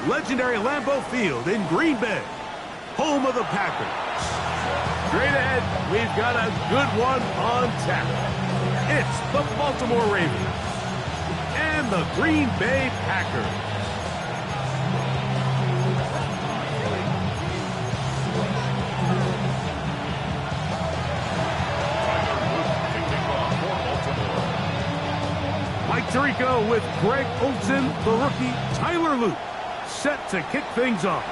legendary Lambeau Field in Green Bay, home of the Packers. Straight ahead, we've got a good one on tap. It's the Baltimore Ravens and the Green Bay Packers. Mike Tirico with Greg Olsen, the rookie Tyler Luke, set to kick things off.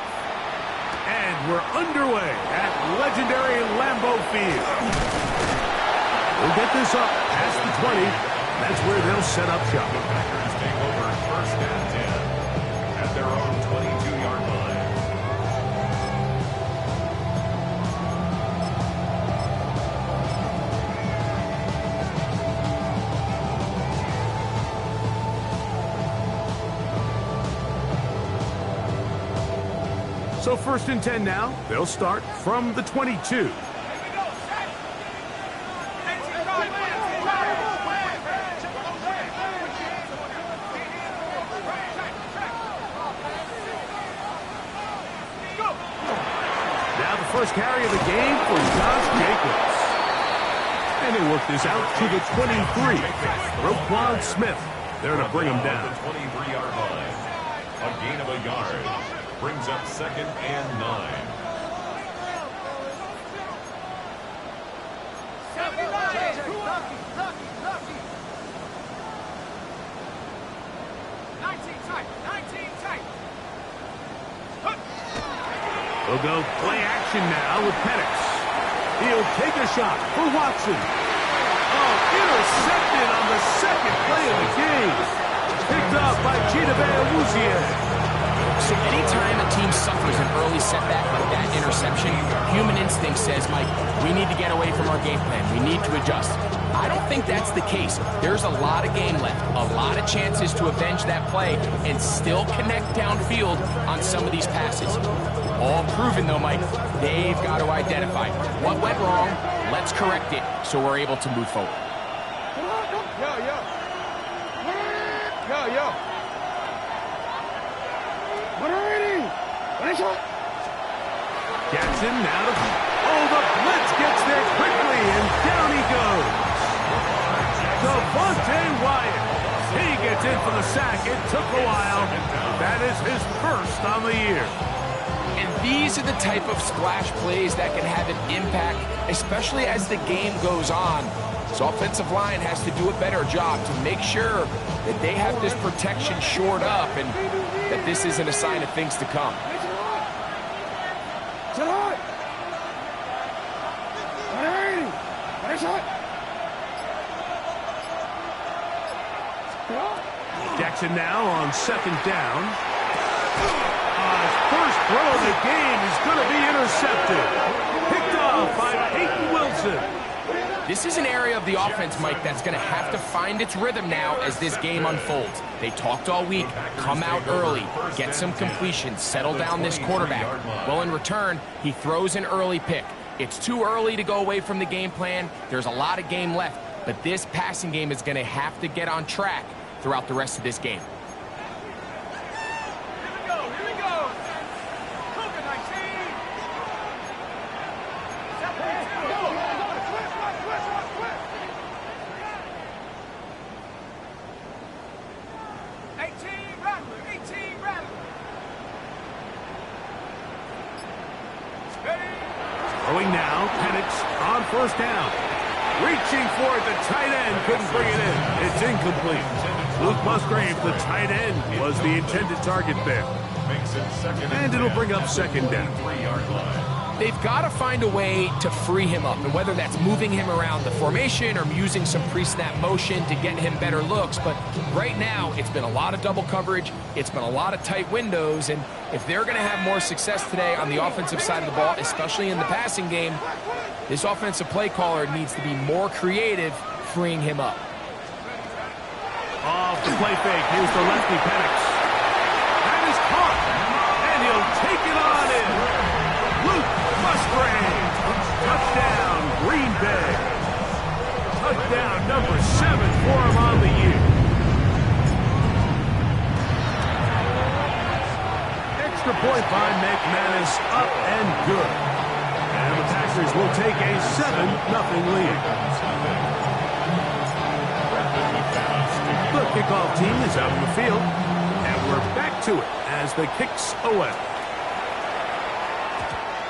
And we're underway at legendary Lambeau Field. We'll get this up past the 20. That's where they'll set up shop. The Packers take over first and 10 at their own 22-yard line. So first and 10 now. They'll start from the 22. First carry of the game for Josh Jacobs. And they work this out to the 23. Roquan Smith there to bring him down. The 23-yard line. A gain of a yard. Brings up second and 9. We'll go play action now with Penix. He'll take a shot for Watson. Oh, intercepted on the second play of the game. Picked up by Chidobe Awuzie. So anytime a team suffers an early setback like that interception, human instinct says, Mike, we need to get away from our game plan. We need to adjust. I don't think that's the case. There's a lot of game left, a lot of chances to avenge that play and still connect downfield on some of these passes. All proven, though, Mike, they've got to identify what went wrong, let's correct it so we're able to move forward. Jackson now to... Oh, the blitz gets there quickly, and down he goes. Devontae Wyatt. He gets in for the sack. It took a while. That is his first on the year. And these are the type of splash plays that can have an impact, especially as the game goes on. So offensive line has to do a better job to make sure that they have this protection shored up and that this isn't a sign of things to come. Jackson now on second down. His first throw of the game is going to be intercepted. Picked off by Peyton Wilson. This is an area of the offense, Mike, that's going to have to find its rhythm now as this game unfolds. They talked all week, come out early, get some completions, settle down this quarterback. Well, in return, he throws an early pick. It's too early to go away from the game plan. There's a lot of game left, but this passing game is going to have to get on track throughout the rest of this game. Throwing now, Penix on first down. Reaching for it, the tight end couldn't bring it in. It's incomplete. Luke Musgrave, the tight end, was the intended target there. And it'll bring up second down. They've got to find a way to free him up, and whether that's moving him around the formation or using some pre-snap motion to get him better looks. But right now, it's been a lot of double coverage. It's been a lot of tight windows, and if they're going to have more success today on the offensive side of the ball, especially in the passing game, this offensive play caller needs to be more creative, freeing him up. Off the play fake, here's the lefty Penix. That is caught, and he'll take it on in. Luke Musgrave, touchdown Green Bay. Touchdown number 7 for him on the year. Extra point by McManus, up and good. And the Packers will take a 7-0 lead. The kickoff team is out on the field, and we're back to it as the kick's away.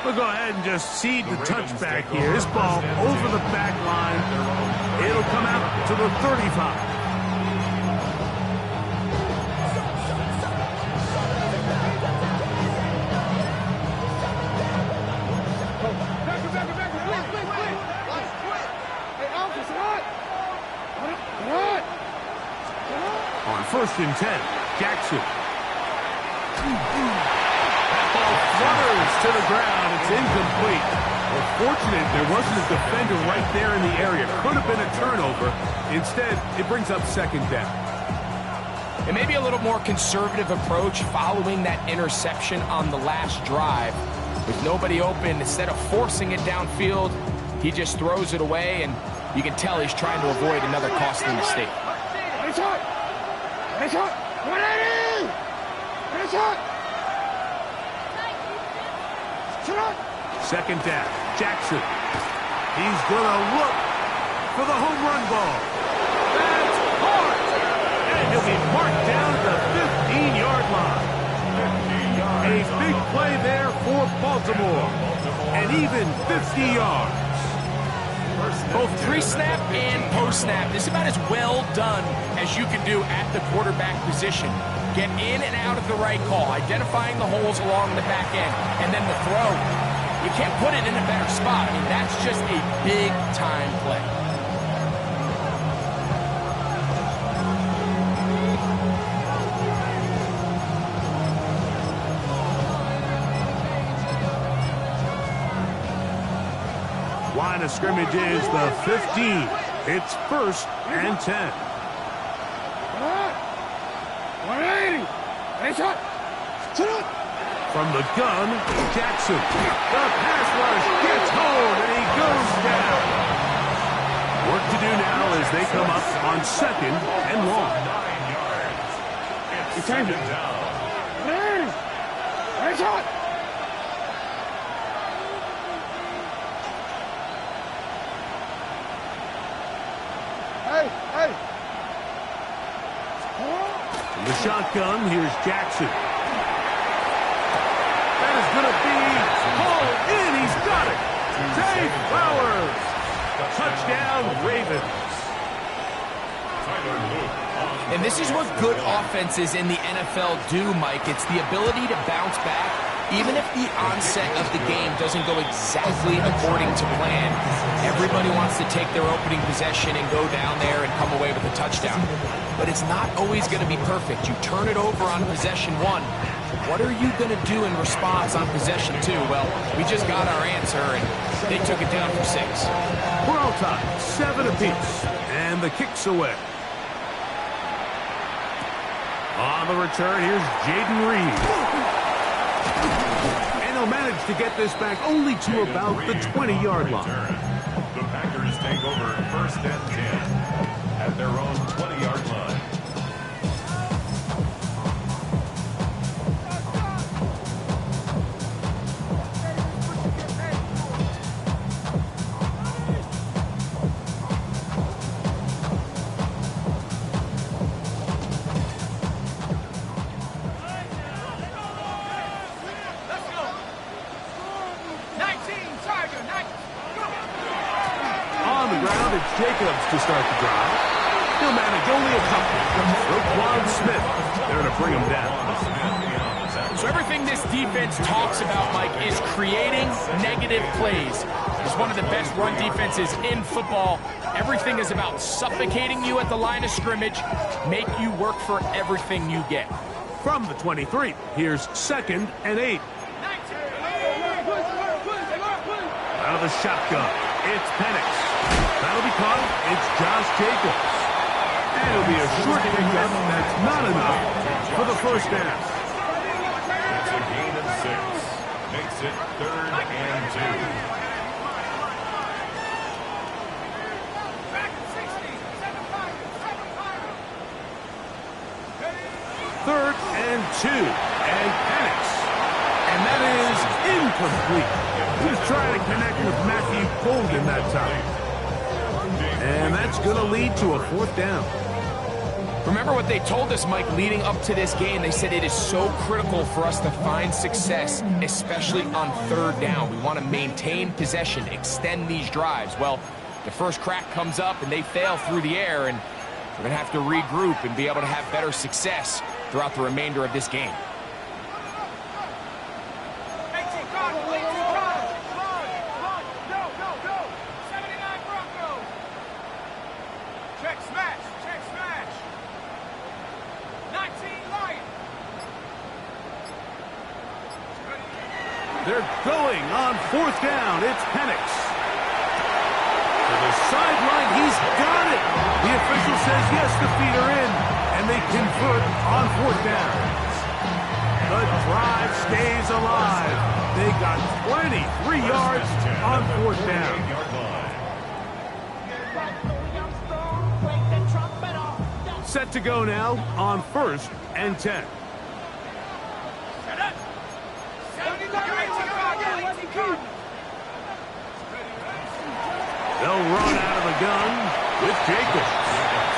We'll go ahead and just cede the touchback here. This ball over the back line. It'll come out to the 35. On 1st and 10, Jackson. That ball flutters to the ground. It's incomplete. Well, fortunate there wasn't a defender right there in the area. Could have been a turnover. Instead, it brings up 2nd down. And maybe a little more conservative approach following that interception on the last drive. With nobody open, instead of forcing it downfield, he just throws it away, and you can tell he's trying to avoid another costly mistake. Second down, Jackson. He's going to look for the home run ball. That's hard. And he'll be marked down at the 15-yard line. A big play there for Baltimore. And even 50 yards. Both pre-snap and post-snap, this is about as well done as you can do at the quarterback position. Get in and out of the right call, identifying the holes along the back end, and then the throw. You can't put it in a better spot. I mean, that's just a big-time play. Line of scrimmage is the 15. It's 1st and 10. From the gun, Jackson. The pass rush gets home, and he goes down. Work to do now as they come up on 2nd and long. It's 2nd down. From the shotgun, here's Jackson. That is going to be hauled in. He's got it. Zay Flowers. Touchdown, Ravens. And this is what good offenses in the NFL do, Mike. It's the ability to bounce back, even if the onset of the game doesn't go exactly according to plan. Everybody wants to take their opening possession and go down there and come away with a touchdown. But it's not always going to be perfect. You turn it over on possession 1. What are you going to do in response on possession 2? Well, we just got our answer, and they took it down for 6. We're all tied, 7 apiece, and the kick's away. On the return, here's Jaden Reed. And he'll manage to get this back only to about the 20-yard line. The Packers take over 1st and 10 at their own 20-yard line. Jacobs to start the drive. He'll manage only a couple. Roquan Smith there to bring him down. So everything this defense talks about, Mike, is creating negative plays. It's one of the best run defenses in football. Everything is about suffocating you at the line of scrimmage, make you work for everything you get. From the 23, here's 2nd and 8. Out of the shotgun, it's Penix. That'll be caught. It's Josh Jacobs. And it'll be a short pickup. That's not enough for the 1st down. It's a gain of 6. Makes it 3rd and 2. 3rd and 2. And Penix incomplete. He was trying to connect with Matthew Golden that time. And that's going to lead to a 4th down. Remember what they told us, Mike, leading up to this game. They said it is so critical for us to find success, especially on 3rd down. We want to maintain possession, extend these drives. Well, the first crack comes up and they fail through the air, and we're going to have to regroup and be able to have better success throughout the remainder of this game. They're going on 4th down. It's Penix. To the sideline, he's got it. The official says yes, the feet are in, and they convert on 4th down. The drive stays alive. They got 23 yards on 4th down. Set to go now on 1st and 10. They'll run out of the gun with Jacobs.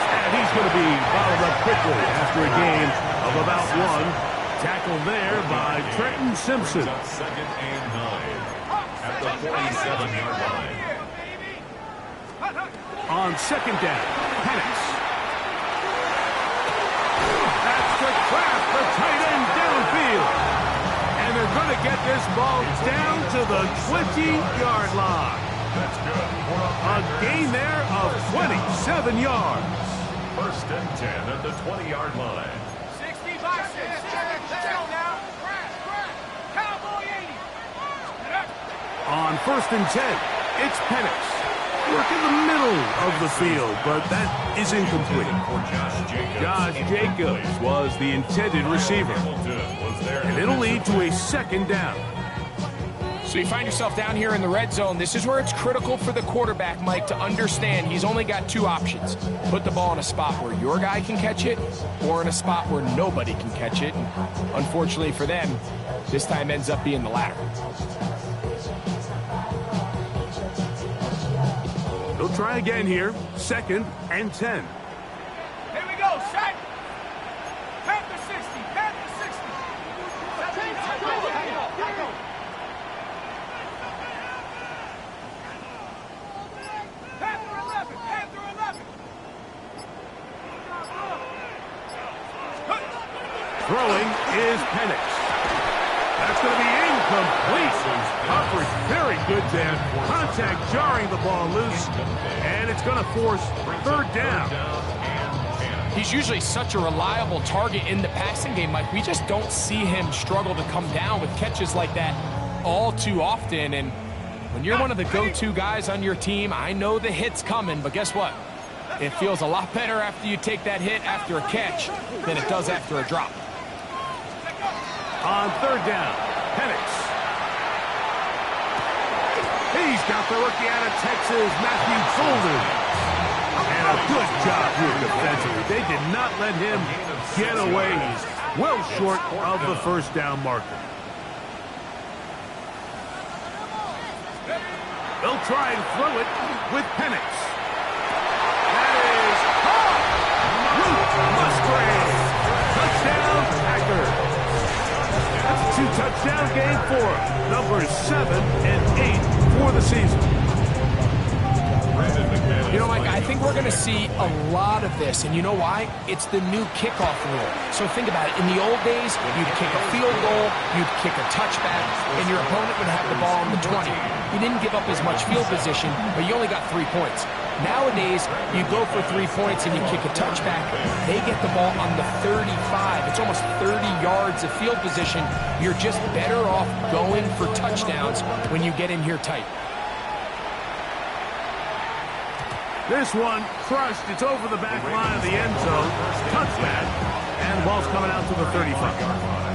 And he's going to be bottled up quickly after a gain of about 1. Tackled there by Trenton Simpson. 2nd and 9 at the 47-yard line. On 2nd down, Penix. That's the Kraft, the tight end downfield. And they're going to get this ball down to the 20-yard line. That's good. A gain there of 27 yards. 1st and 10 at the 20-yard line. 60 by 6. Let's go now. Cowboy 80. On 1st and 10, it's Penix. Work in the middle of the field, but that is incomplete. Josh Jacobs was the intended receiver. And it'll lead to a 2nd down. So you find yourself down here in the red zone. This is where it's critical for the quarterback, Mike, to understand he's only got 2 options. Put the ball in a spot where your guy can catch it, or in a spot where nobody can catch it. And unfortunately for them, this time ends up being the latter. They'll try again here. 2nd and 10. Here we go. Set. Panther 60. Panther 60. Panther 11. Panther 11. Throwing is Penix. That's going to be incomplete. Coverage very good there. Contact jarring the ball loose. And it's going to force 3rd down. He's usually such a reliable target in the passing game, Mike. We just don't see him struggle to come down with catches like that all too often. And when you're one of the go-to guys on your team, I know the hit's coming, but guess what? It feels a lot better after you take that hit after a catch than it does after a drop. On 3rd down, Penix. He's got the rookie out of Texas, Matthew Golden. And a good job here defensively. They did not let him get away. He's well short of the 1st down marker. They'll try and throw it with Penix. That is caught. Luke Musgrave. Touchdown, Packers. That's a 2-touchdown game for him. Numbers 7 and 8 for the season. You know, Mike, I think we're going to see a lot of this, and you know why? It's the new kickoff rule. So think about it. In the old days, you'd kick a field goal, you'd kick a touchback, and your opponent would have the ball on the 20. You didn't give up as much field position, but you only got 3 points. Nowadays, you go for 3 points and you kick a touchback. They get the ball on the 35. It's almost 30 yards of field position. You're just better off going for touchdowns when you get in here tight. This one crushed. It's over the back line of the end zone. Touchback. And the ball's coming out to the 35.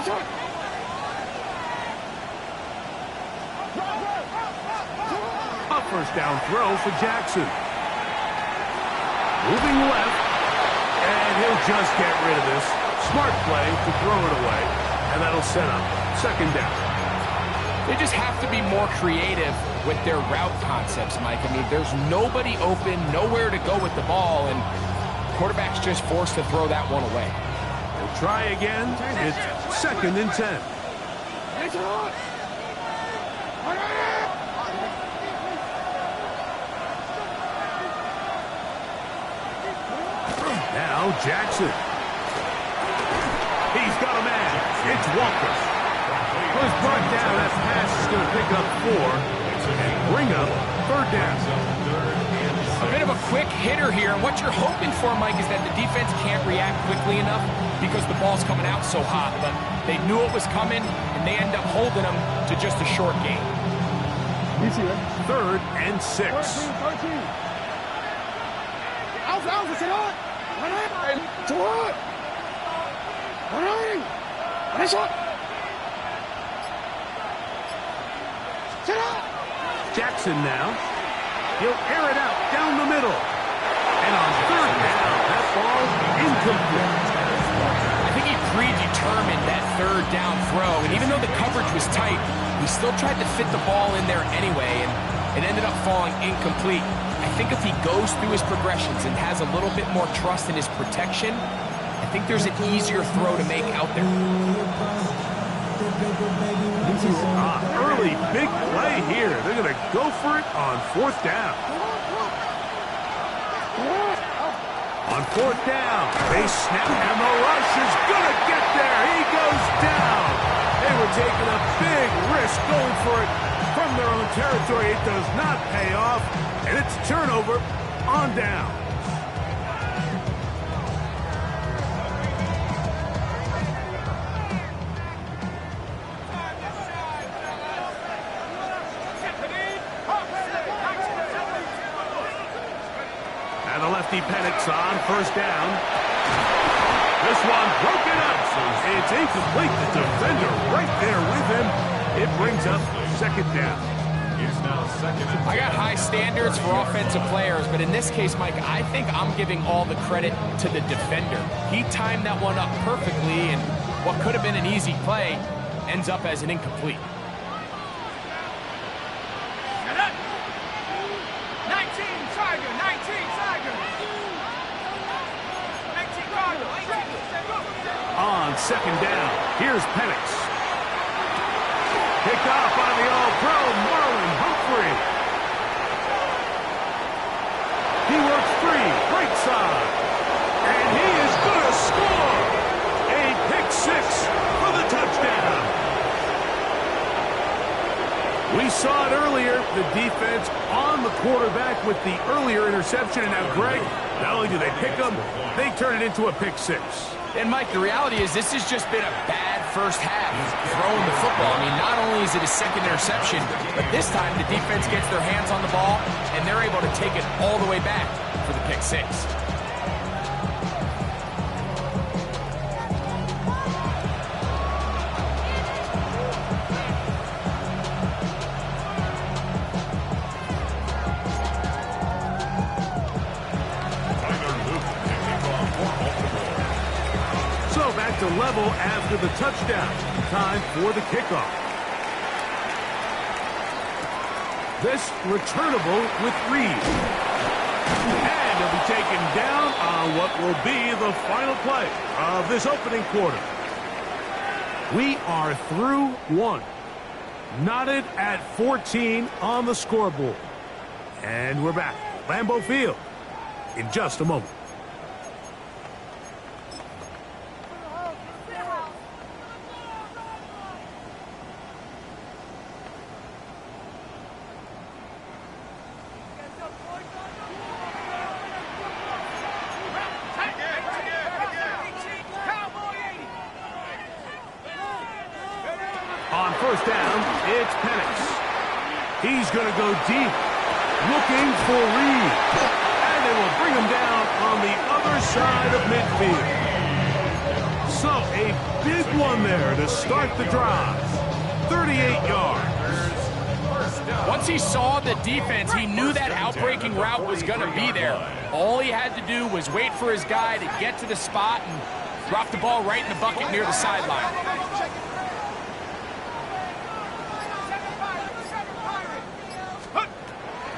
A first down throw for Jackson. Moving left, and he'll just get rid of this. Smart play to throw it away, and that'll set up second down. They just have to be more creative with their route concepts, Mike. I mean, there's nobody open, nowhere to go with the ball, and quarterback's just forced to throw that one away. We'll try again. It's 2nd and 10. Now Jackson. He's got a man. It's Walker. Was brought down. That pass is going to pick up 4 and bring up 3rd down. A bit of a quick hitter here, and what you're hoping for, Mike, is that the defense can't react quickly enough because the ball's coming out so hot. But they knew it was coming, and they end up holding them to just a short gain. 3rd and 6. Jackson now. He'll air it out down the middle. And on 3rd down, that ball incomplete. I think he predetermined that 3rd down throw, and even though the coverage was tight, he still tried to fit the ball in there anyway, and it ended up falling incomplete. I think if he goes through his progressions and has a little bit more trust in his protection, I think there's an easier throw to make out there. Early big play here. They're going to go for it on 4th down. On 4th down, they snap, and the rush is going to get there. He goes down. They were taking a big risk going for it from their own territory. It does not pay off, and it's a turnover on down. And the lefty Penix on 1st down. This one broken up. It's incomplete. The defender right there with him. It brings up 2nd down. It's now 2nd and 10. I got high standards for offensive players, but in this case, Mike, I think I'm giving all the credit to the defender. He timed that one up perfectly, and what could have been an easy play ends up as an incomplete. 19 Tiger, 19 Tiger. 19 Tiger. On 2nd down, here's Penix. Picked off by the All-Pro, Marlon Humphrey. He works free, right side. And he is going to score. A pick 6 for the touchdown. We saw it earlier, the defense on the quarterback with the earlier interception. And now, Greg, not only do they pick him, they turn it into a pick 6. And, Mike, the reality is this has just been a bad first half throwing the football. I mean, not only is it his 2nd interception, but this time the defense gets their hands on the ball, and they're able to take it all the way back for the pick 6. Back to level after the touchdown. Time for the kickoff. This returnable with Reed. And he'll be taken down on what will be the final play of this opening quarter. We are through 1. Knotted at 14 on the scoreboard. And we're back. Lambeau Field in just a moment. On 1st down, it's Penix. He's going to go deep, looking for Reed. And they will bring him down on the other side of midfield. So a Big one there to start the drive. 38 yards. Once he saw the defense, he knew that outbreaking route was going to be there. All he had to do was wait for his guy to get to the spot and drop the ball right in the bucket near the sideline.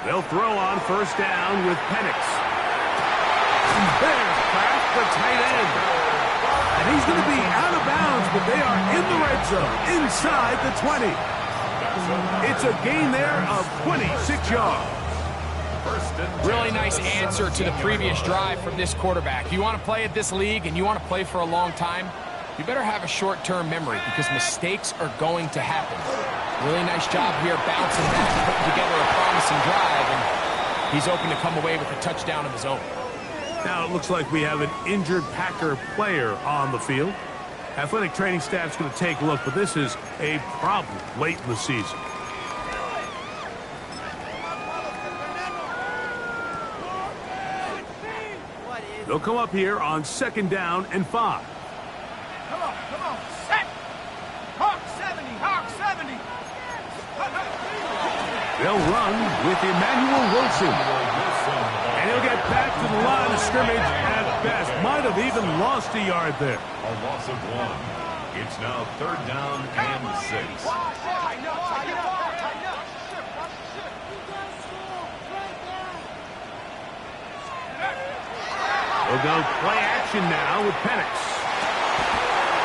They'll throw on first down with Penix. There's Kraft, the tight end. And he's going to be out of bounds, but they are in the red zone, inside the 20. It's a gain there of 26 yards. Really nice answer to the previous drive from this quarterback. You want to play at this league and you want to play for a long time, you better have a short-term memory because mistakes are going to happen. Really nice job here bouncing back, putting together a promising drive, and he's open to come away with a touchdown of his own. Now it looks like we have an injured Packer player on the field. Athletic training staff's going to take a look, but this is a problem late in the season. They'll come up here on 2nd down and 5. Come on, set! Hawk 70, Hawk 70! They'll run with Emmanuel Wilson. And he'll get back to the line of scrimmage at best. Might have even lost a yard there. A loss of 1. It's now 3rd down and 6. We'll go play action now with Penix.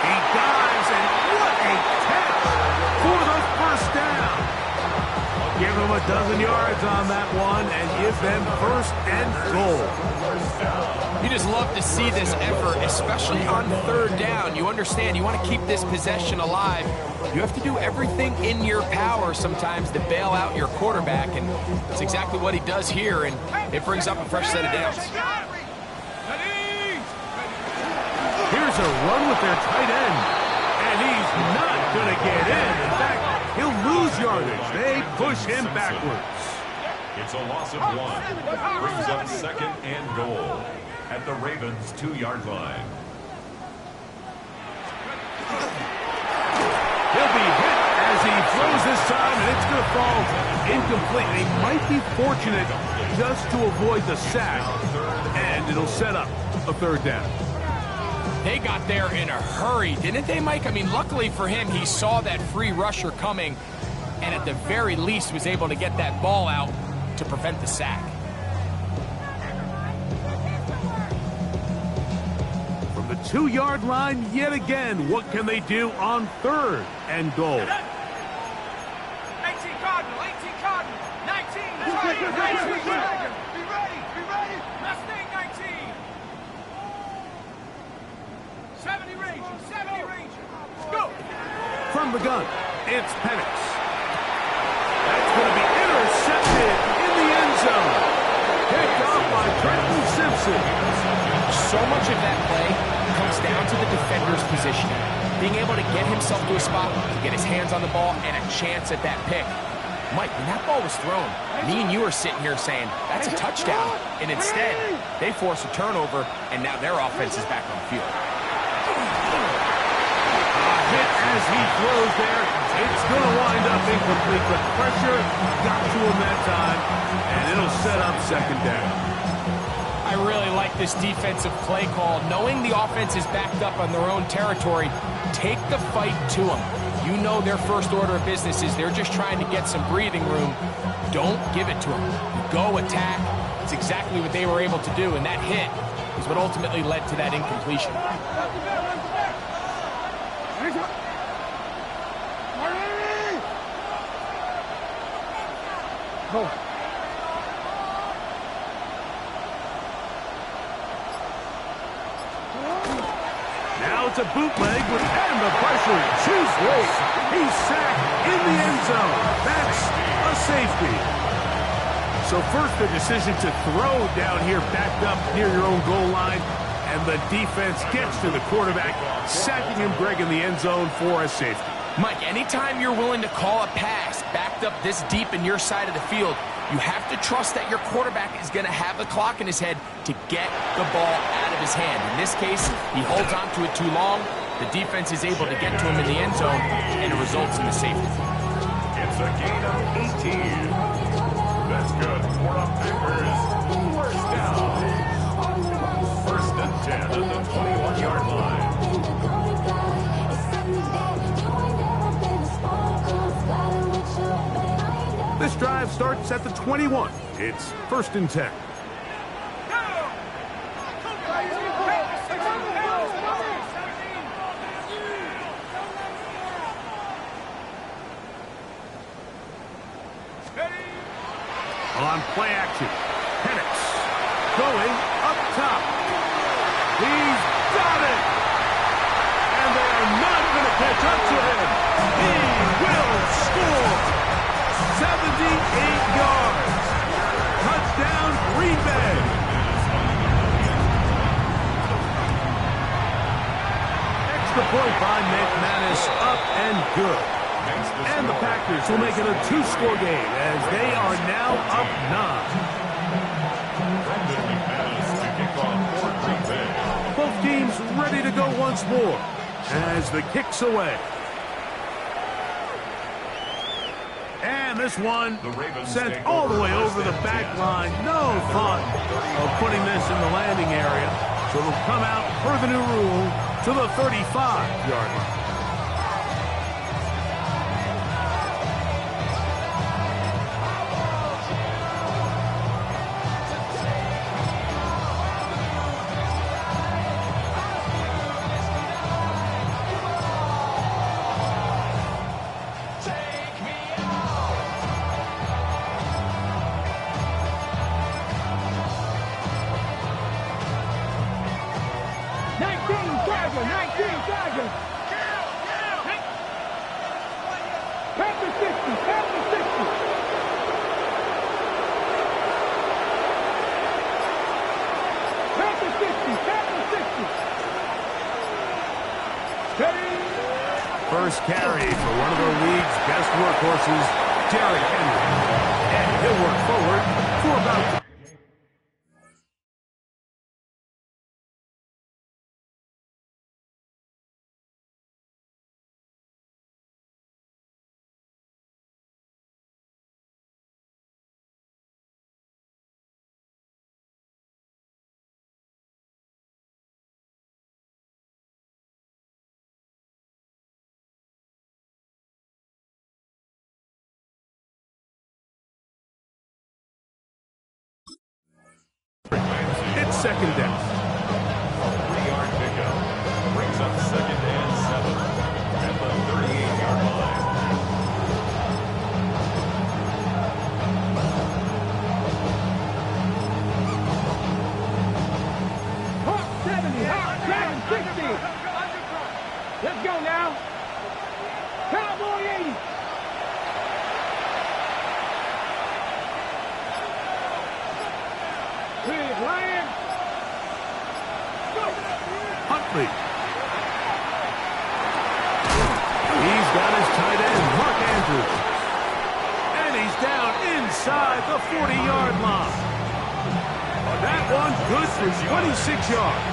He dives, and what a catch for the first down. Give him a dozen yards on that one and give them 1st and goal. You just love to see this effort, especially on 3rd down. You understand, you want to keep this possession alive. You have to do everything in your power sometimes to bail out your quarterback, and that's exactly what he does here, and it brings up a fresh set of downs. Here's a run with their tight end, and he's not going to get in. In fact, he'll lose yardage. They push him backwards. It's a loss of 1. Brings up 2nd and goal at the Ravens' 2-yard line. He'll be hit as he throws this time, and it's going to fall incomplete. They might be fortunate just to avoid the sack, and it'll set up a 3rd down. They got there in a hurry, didn't they, Mike? I mean, luckily for him, he saw that free rusher coming and at the very least was able to get that ball out to prevent the sack. From the 2-yard line yet again, what can they do on 3rd and goal? 18 Cardinal, 18 Cardinal, 19, 19. Be ready, Mustang 19. 70 Ranger, go! From the gun, it's Penix. That's going to be intercepted in the end zone. Picked off by Trenton Simpson. So much of that play comes down to the defender's positioning. Being able to get himself to a spot, to get his hands on the ball, and a chance at that pick. Mike, when that ball was thrown, me and you are sitting here saying, that's a touchdown. And instead, they force a turnover, and now their offense is back on the field. Hit as he throws there. It's going to wind up incomplete, but pressure got to him that time, and it'll set up 2nd down. I really like this defensive play call. Knowing the offense is backed up on their own territory, take the fight to them. You know their first order of business is they're just trying to get some breathing room. Don't give it to them. Go attack. It's exactly what they were able to do, and that hit is what ultimately led to that incompletion. Go. Now it's a bootleg and the pressure too late. He's sacked in the end zone. That's a safety. So first the decision to throw down here backed up near your own goal line, and the defense gets to the quarterback, sacking him, Greg, in the end zone for a safety. Mike, anytime you're willing to call a pass backed up this deep in your side of the field, you have to trust that your quarterback is going to have the clock in his head to get the ball out of his hand. In this case, he holds on to it too long, The defense is able to get to him in the end zone, and it results in the safety. It's a gain of 18. That's good for the Packers. First down. First and 10 at the 21-yard line. This drive starts at the 21. It's first and 10. On play action, Penix going up top. He's got it! And they are not going to catch up to him. He will score! 78 yards. Touchdown, Green Bay. Extra point by McManus, up and good. And the Packers will make it a two-score game as they are now up 9. Both teams ready to go once more as the kick's away. And this one sent all the way over the back line. No thought of putting this in the landing area. So it'll come out per the new rule to the 35-yard line. First carry for one of the league's best workhorses, Derrick Henry. And he'll work forward for about... It's second down. 3-yard pickup. Brings up second and 7 at the 38-yard line. Hawk 70, Hawk 760. Let's go now. Cowboy 80. Lion. Huntley. He's got his tight end, Mark Andrews. And he's down inside the 40-yard line. That one good for 26 yards.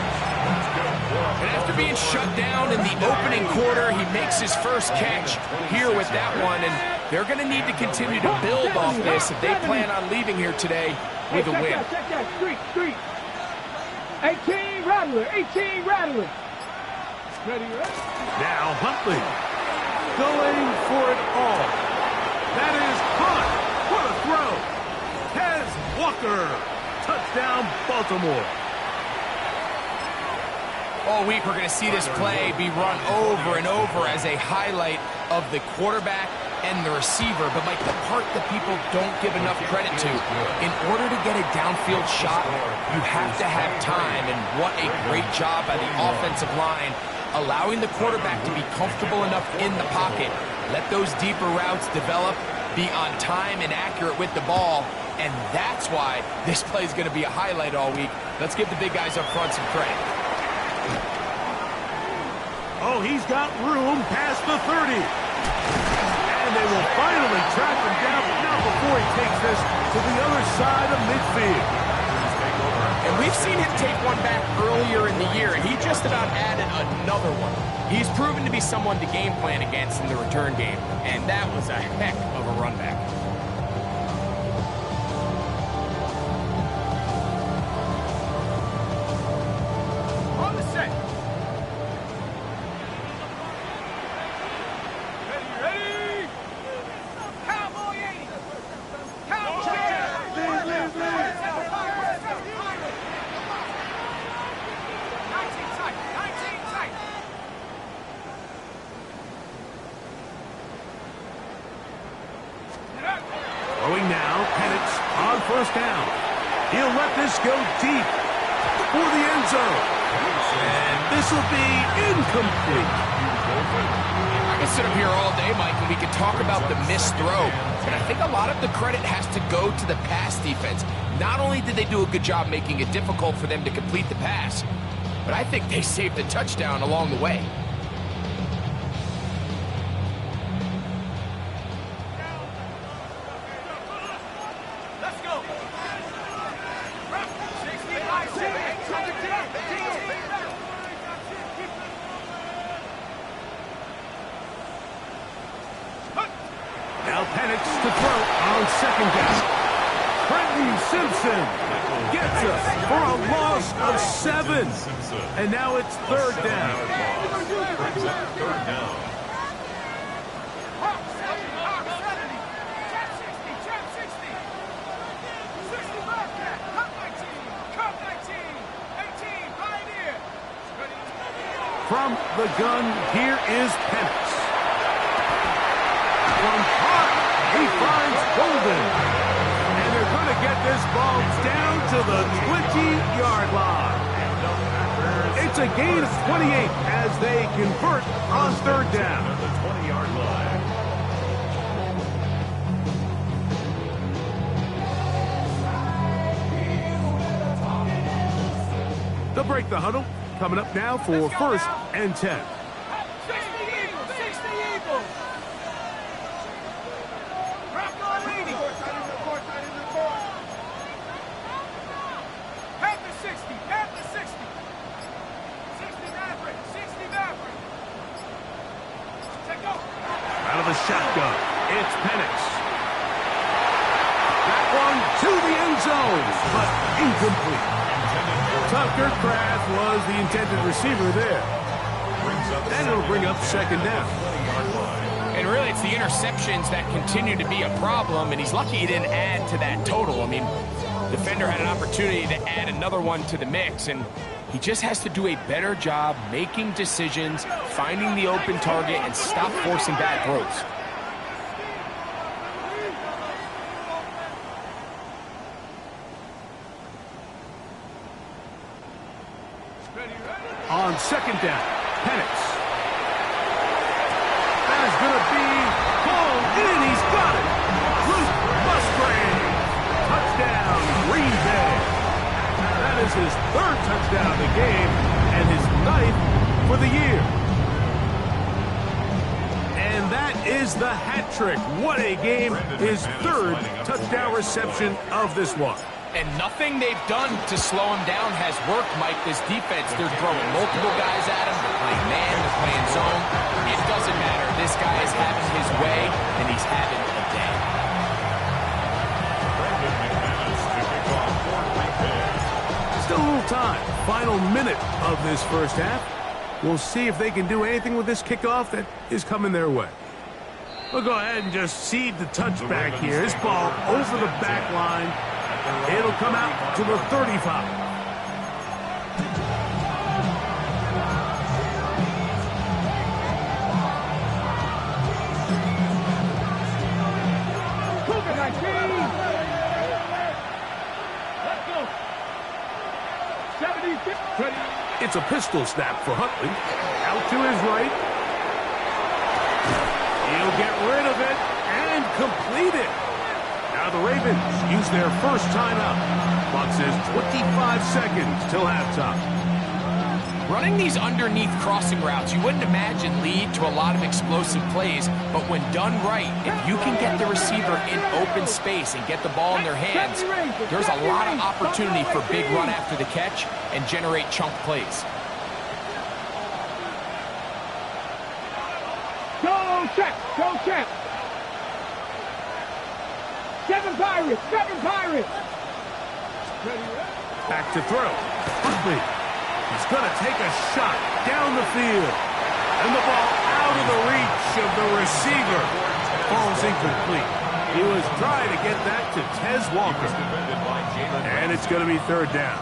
And after being shut down in the opening quarter, he makes his first catch here with that one. And they're going to need to continue to build off this if they plan on leaving here today with a win. Check that, street. 18 Rattler, 18 Rattler. Ready? Now Huntley going for it all. That is Hunt. What a throw. Tez Walker. Touchdown, Baltimore. All week we're going to see this play be run over and over as a highlight of the quarterback and the receiver. But, Mike, the part that people don't give enough credit to, in order to get a downfield shot, you have to have time. And what a great job by the offensive line, allowing the quarterback to be comfortable enough in the pocket, let those deeper routes develop, be on time and accurate with the ball. And that's why this play is going to be a highlight all week. Let's give the big guys up front some credit. Oh, he's got room past the 30. And they will finally track him down, but not before he takes this to the other side of midfield. And we've seen him take one back earlier in the year, and he just about added another one. He's proven to be someone to game plan against in the return game, and that was a heck of a run back. On the set. Ready? Cowboy 80. Cowboy 80. Throwing now, Penix on first down. He'll let this go deep for the end zone. And this will be incomplete. I could sit up here all day, Mike, and we could talk about the missed throw, but I think a lot of the credit has to go to the pass defense. Not only did they do a good job making it difficult for them to complete the pass, but I think they saved a touchdown along the way. Let's go. Now Penix to throw on second down. Trenton Simpson gets us for a loss of 7. And now it's third down. Third down. From the gun, here is Penix. From high, he finds Golden. And they're going to get this ball down to the 20-yard line. It's a gain of 28 as they convert on third down. At the 20-yard line. They'll break the huddle. Coming up now for first and 10. 60 Eagles! 60 Eagles! Rock on 80! Panther 60! Panther 60! 60 Maverick! 60 Maverick! Take go! Out of the shotgun, it's Penix. That one to the end zone, but incomplete. Tucker Kraft was the intended receiver there. And it'll bring up second down. And really, it's the interceptions that continue to be a problem, and he's lucky he didn't add to that total. I mean, defender had an opportunity to add another one to the mix, and he just has to do a better job making decisions, finding the open target, and stop forcing bad throws. On second down, Penix. That is going to be called in. He's got it. Luke Musgrave. Touchdown, Green Bay. That is his third touchdown of the game and his 9th for the year. And that is the hat trick. What a game. His third touchdown reception of this one. And nothing they've done to slow him down has worked, Mike. This defense, they're throwing multiple guys at him. They're playing man, they're playing zone. It doesn't matter. This guy is having his way, and he's having a day. Still a little time. Final minute of this first half. We'll see if they can do anything with this kickoff that is coming their way. We'll go ahead and just seed the touchback here. This ball over the back line. It'll come out to the 35. It's a pistol snap for Huntley. Out to his right. He'll get rid of it and complete it. Now the Ravens use their first timeout. Clock says 25 seconds till halftime. Running these underneath crossing routes, you wouldn't imagine lead to a lot of explosive plays, but when done right, if you can get the receiver in open space and get the ball in their hands, there's a lot of opportunity for big run after the catch and generate chunk plays. Go check, go check. 7 Pirates, 7 Pirates. Back to throw. Huntley. He's going to take a shot down the field. And the ball out of the reach of the receiver. Falls incomplete. He was trying to get that to Tez Walker. And it's going to be 3rd down.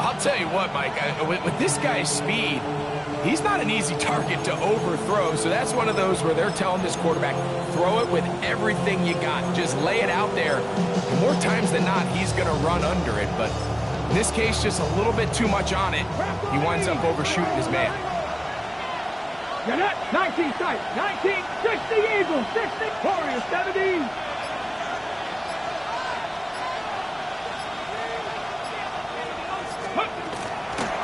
I'll tell you what, Mike, with this guy's speed, he's not an easy target to overthrow, so that's one of those where they're telling this quarterback, throw it with everything you got. Just lay it out there. And more times than not, he's going to run under it, but in this case, just a little bit too much on it. He winds up overshooting his man. You're not 19 tight, 19, 60 Eagles, 60 Warriors, 70.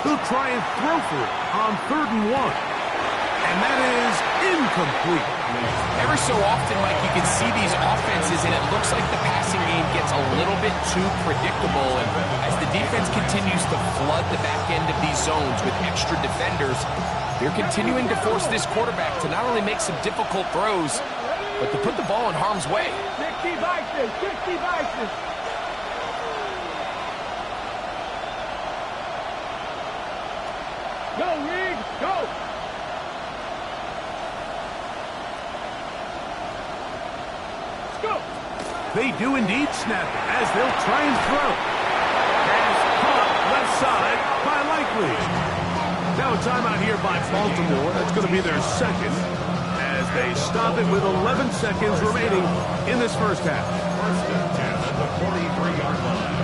He'll try and throw for it on 3rd and 1. And that is incomplete. Every so often, Mike, you can see these offenses, and it looks like the passing game gets a little bit too predictable. And as the defense continues to flood the back end of these zones with extra defenders, they're continuing to force this quarterback to not only make some difficult throws, but to put the ball in harm's way. 60 Vikings, 60 Vikings. Go, Riggs, go! Let's go! They do indeed snap it as they'll try and throw. Pass caught left side by Likely. Now a timeout here by Baltimore. That's going to be their 2nd as they stop it with 11 seconds remaining in this first half. 1st and 10 at the 43-yard line.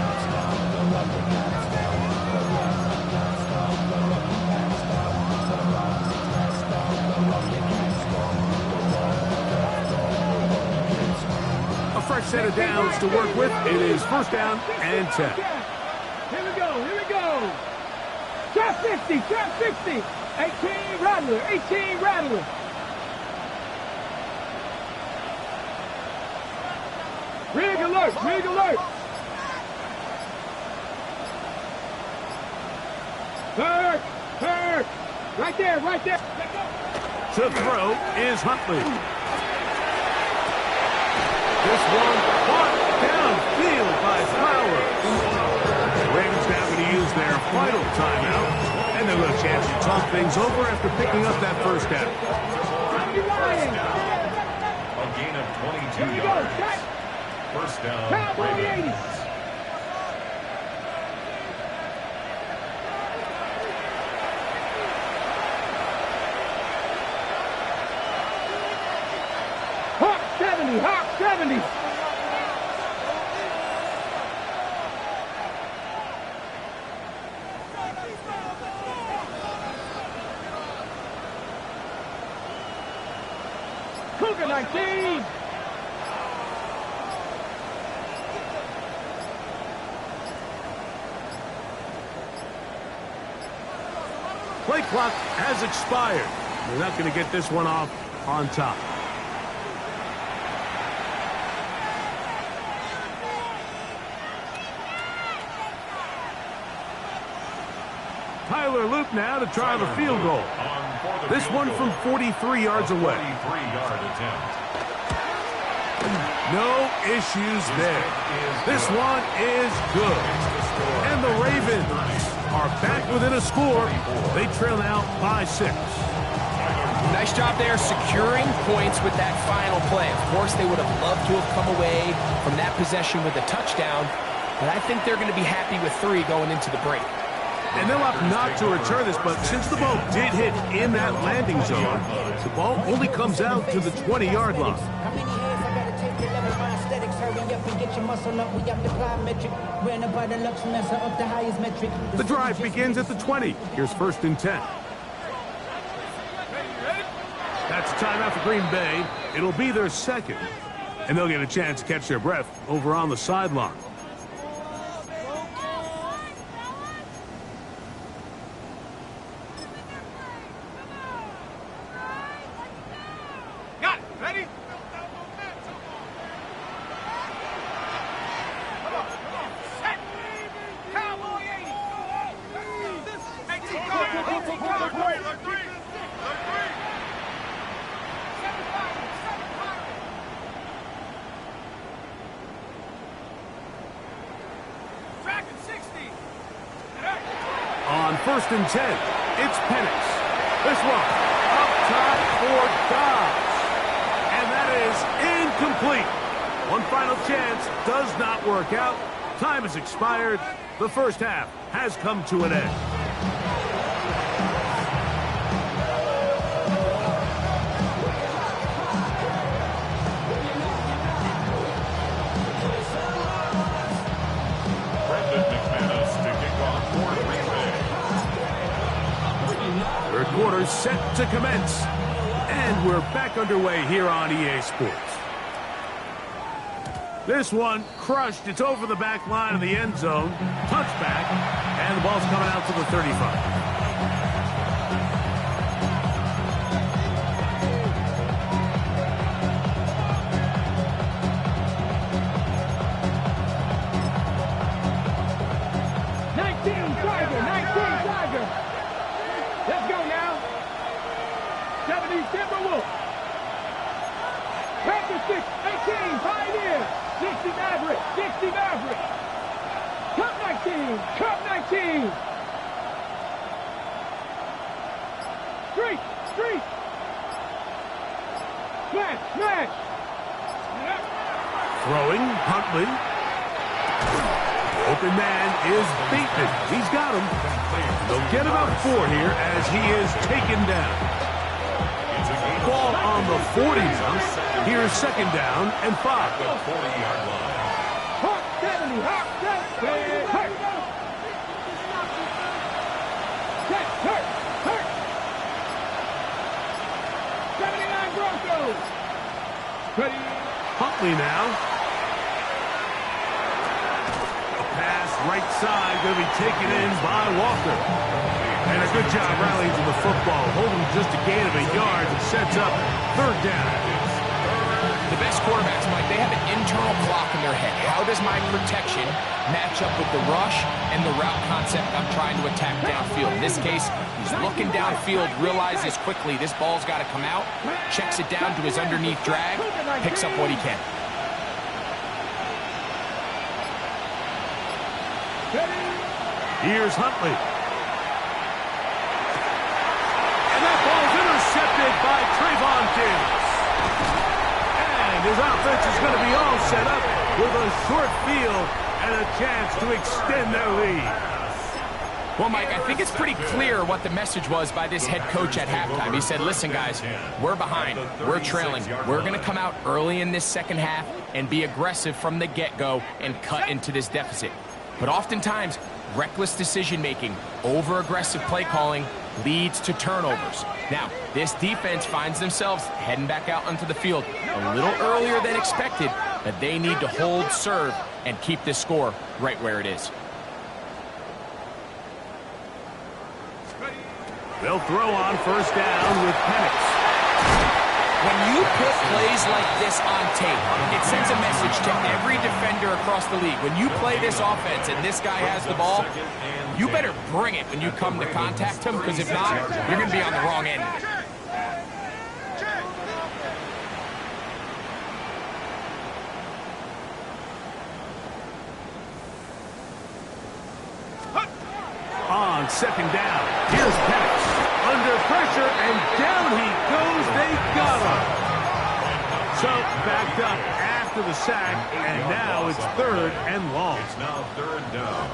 Fresh set of downs to work with. It is 1st down and 10. Here we go, here we go. Trap 50, trap 50. 18 Rattler, 18 Rattler. Rig alert, rig alert. Hurt. Right there, right there. To throw is Huntley. This one caught downfield by Flowers. The Ravens now going to use their final timeout, and they'll get a chance to talk things over after picking up that 1st down. A gain of 22 yards. 1st down, Ravens. Hawk 70, Hawk 70. Cougar 19. Play clock has expired. They're not going to get this one off on top. Tyler Luke now to try the field goal. This one from 43 yards away. 43-yard attempt. No issues there. This one is good. And the Ravens are back within a score. They trail now by 6. Nice job there securing points with that final play. Of course, they would have loved to have come away from that possession with a touchdown, but I think they're going to be happy with 3 going into the break. And they'll opt not to return this, but since the ball did hit in that landing zone, the ball only comes out to the 20-yard line. The drive begins at the 20. Here's 1st and 10. That's a timeout for Green Bay. It'll be their 2nd, and they'll get a chance to catch their breath over on the sideline. first and 10. It's Penix. This one up top for Dobbs. And that is incomplete. One final chance does not work out. Time has expired. The first half has come to an end. Third quarter set to commence. And we're back underway here on EA Sports. This one crushed. It's over the back line of the end zone. Touchback. And the ball's coming out to the 35. Let's go now. 70 Timberwolves. Raptor 6, 18, Pioneer. 60 Maverick, 60 Maverick. Cup 19, Cup 19. Street, street. Smash, smash. Throwing, Huntley. Open man is Bateman. He's got him. They'll get about 4 here as he is taken down. Ball on the 40 now. Here's second down and 5. Hawk 70, Hawk 70. Hurt. Hurt, hurt. 79 Broncos. Ready. Huntley now. Right side going to be taken in by Walker. And a good job rallying to the football. Holding just a gain of a yard and sets up third down. The best quarterbacks, Mike, they have an internal clock in their head. How does my protection match up with the rush and the route concept I'm trying to attack downfield? In this case, he's looking downfield, realizes quickly this ball's got to come out, checks it down to his underneath drag, picks up what he can. Here's Huntley. And that ball's intercepted by Trayvon Diggs. And his offense is going to be all set up with a short field and a chance to extend their lead. Well, Mike, I think it's pretty clear what the message was by this head coach at halftime. He said, listen, guys, we're behind. We're trailing. We're going to come out early in this second half and be aggressive from the get-go and cut into this deficit. But oftentimes, reckless decision-making, over-aggressive play calling leads to turnovers. Now, this defense finds themselves heading back out onto the field a little earlier than expected, but they need to hold serve and keep this score right where it is. They'll throw on first down with Penix. When you put plays like this on tape, it sends a message to every defender across the league. When you play this offense and this guy has the ball, you better bring it when you come to contact him, because if not, you're going to be on the wrong end. On second down, here's Penix. Under pressure, and down he goes. They got him. So, backed up after the sack, and now it's third and long. It's now third down.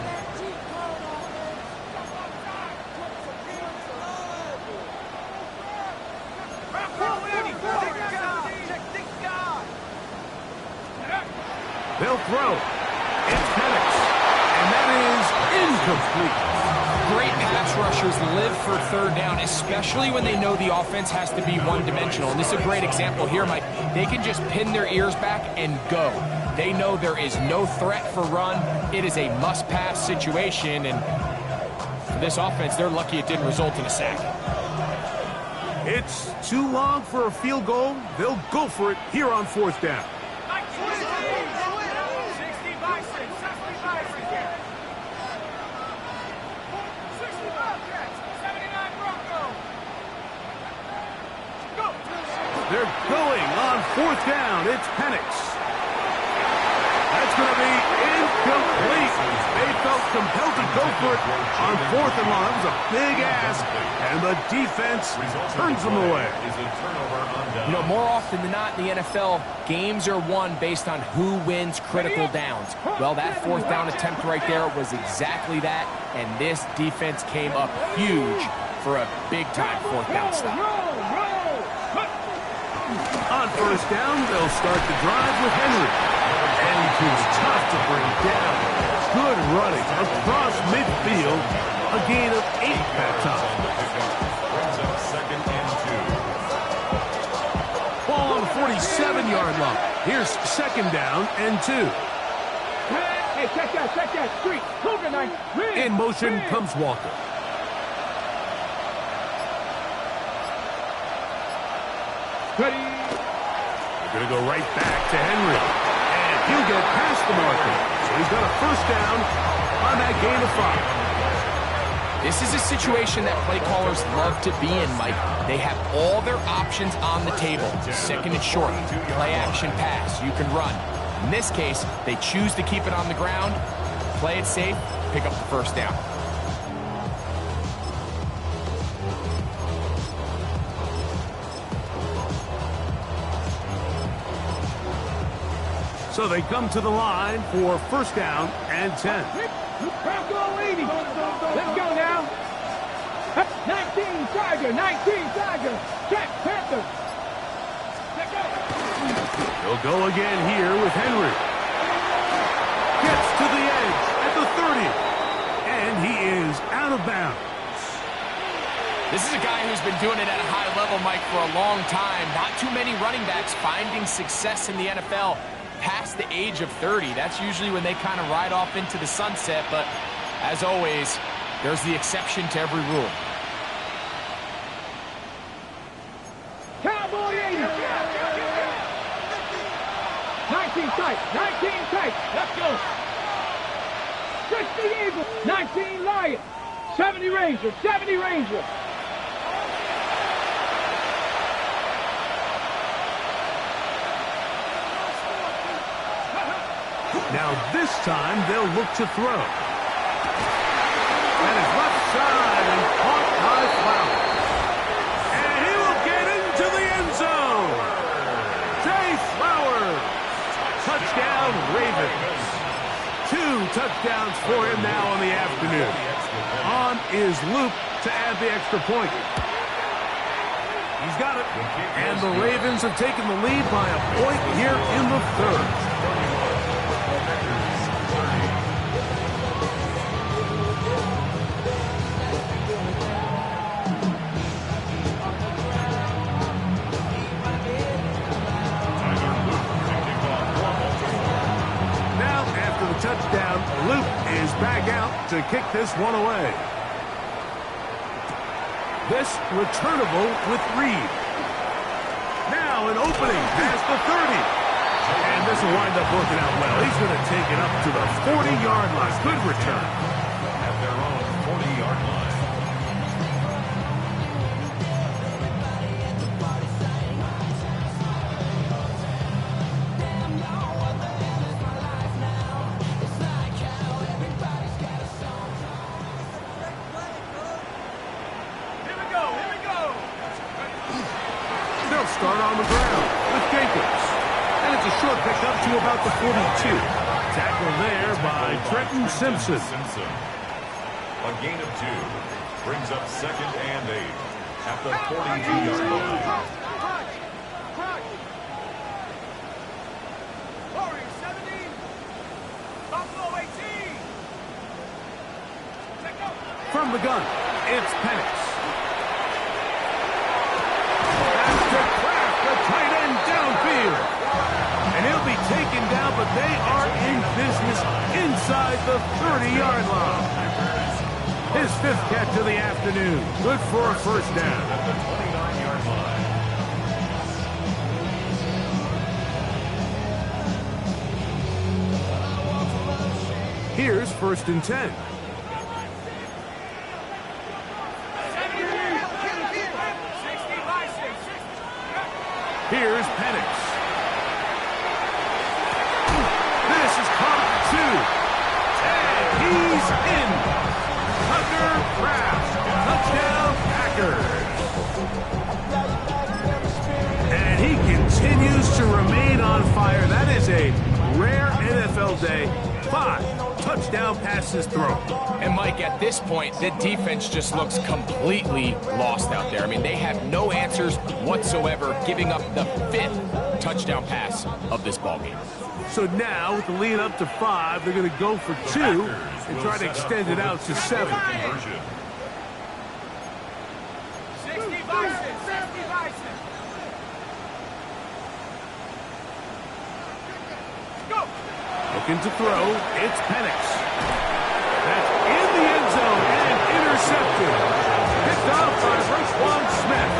They'll throw. It's Penix, and that is incomplete. Great pass rushers live for third down, especially when they know the offense has to be one-dimensional. And this is a great example here, Mike. They can just pin their ears back and go. They know there is no threat for run. It is a must-pass situation, and for this offense, they're lucky it didn't result in a sack. It's too long for a field goal. They'll go for it here on fourth down. They're going on fourth down. It's Penix. That's going to be Complete. They felt compelled to go for it on 4th and long. That was a big ask, and the defense turns them away. You know, more often than not in the NFL, games are won based on who wins critical downs. Well, that 4th down attempt right there was exactly that, and this defense came up huge for a big-time 4th down stop. On 1st down, they'll start the drive with Henry. And he's tough to bring down. Good running across midfield. A gain of 8 that time. Ball on the 47-yard line. Here's 2nd down and 2. Hey, check that. Street. In motion comes Walker. Ready. They're going to go right back to Henry. And he'll get past the marker. So he's got a 1st down on that gain of 5. This is a situation that play callers love to be in, Mike. They have all their options on the table. 2nd and short, play action pass, you can run. In this case, they choose to keep it on the ground, play it safe, pick up the 1st down. So they come to the line for 1st down and 10. Bronco 80. Let's go now. 19 Tiger. Check Panther. Let's go. They'll go again here with Henry. Gets to the edge at the 30. And he is out of bounds. This is a guy who's been doing it at a high level, Mike, for a long time. Not too many running backs finding success in the NFL past the age of 30. That's usually when they kind of ride off into the sunset, but as always, there's the exception to every rule. Cowboy 80. 19 tight. Let's go. 60 Eagle. 19 Lion. 70 Ranger. Now this time they'll look to throw. And his left side and caught by Flowers. And he will get into the end zone. Jay Flowers. Touchdown Ravens. 2 touchdowns for him now on the afternoon. On is Luke to add the extra point. He's got it. And the Ravens have taken the lead by a point here in the 3rd. Touchdown. Luke is back out to kick this one away. This returnable with Reed. Now an opening past the 30. And this will wind up working out well. He's going to take it up to the 40-yard line. Good return. At their own 40-yard line. Start on the ground with Jacobs. And it's a short pickup to about the 42. Tackle there by Trenton Simpson. A gain of 2. Brings up 2nd and 8. At the 42-yard line. Warriors 17. Buffalo 18. From the gun, it's Penix. Tight end downfield. And he'll be taken down, but they are in business inside the 30-yard line. His 5th catch of the afternoon. Good for a 1st down. At the 29-yard line. Here's 1st and 10. Here's Penix. This is caught 2. to remain on fire. That is a rare NFL day. 5 touchdown passes thrown. And Mike, at this point, the defense just looks completely lost out there. I mean, they have no answers whatsoever, giving up the 5th touchdown pass of this ballgame. So now, with the lead up to 5, they're going to go for 2 and try to extend it out to 7. 60 Bison, 60 Bison. Go. Looking to throw, it's Penix. That's in the end zone and intercepted. Picked off by Roquan Smith.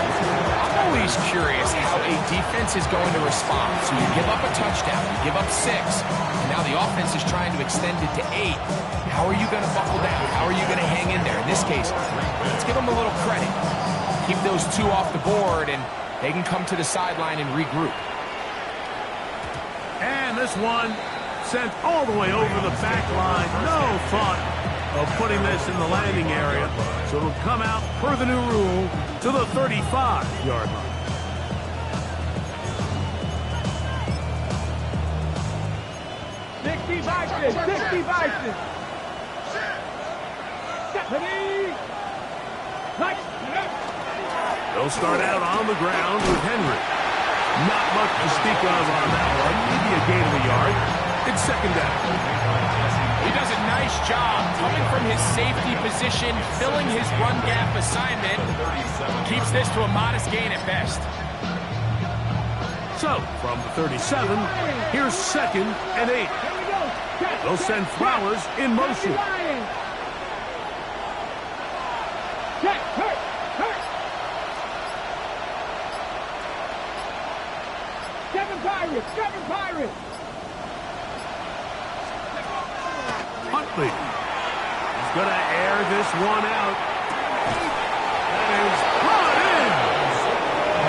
I'm always curious how a defense is going to respond. So you give up a touchdown, you give up 6, and now the offense is trying to extend it to 8. How are you going to buckle down? How are you going to hang in there? In this case, let's give them a little credit. Keep those 2 off the board, and they can come to the sideline and regroup. And this one sent all the way over the back line. No thought of putting this in the landing area. So it'll come out, per the new rule, to the 35-yard line. Sixty Bison. Stephanie. They'll start out on the ground with Henry. Not much to speak of on that one. Maybe a gain of a yard. It's second down. He does a nice job coming from his safety position, filling his run gap assignment. Keeps this to a modest gain at best. So, from the 37, here's second and 8. They'll send Flowers in motion. Seven Pirates. Huntley. He's going to air this one out. That is brought in.